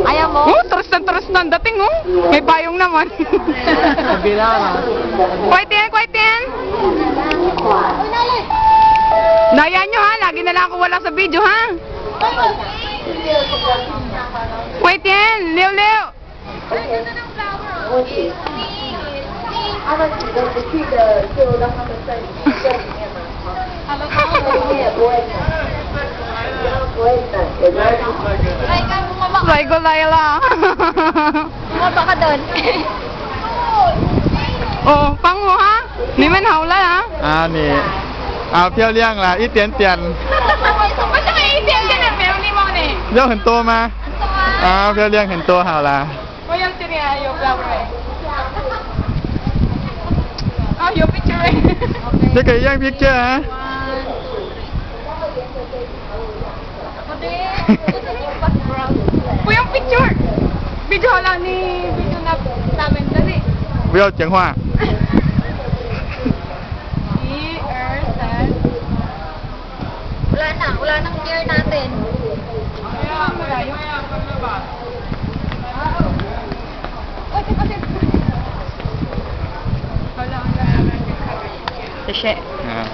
Ayaw mo? Oh, terus na dating oh. May payong naman. Kwaitin, kwaitin. Daya nyo ha, lagi na lang ako wala sa video ha. Kwaitin, liw liw. Saigo Laila. Bumaba ka doon. Oh, pango ha? Ni man haula ha? 啊，你啊，漂亮啦，一点点， Basta may itin ka na, pero ni mo ni. 要很多吗？啊，漂亮很多，好啦。 O yung tini ayaw flower eh. Oh, yung picture eh. 这个一样 picture 啊。 O yung picture. Video lang ni video na namin dali. 不要讲话。 Wala nang gear natin. Sashay. 啊。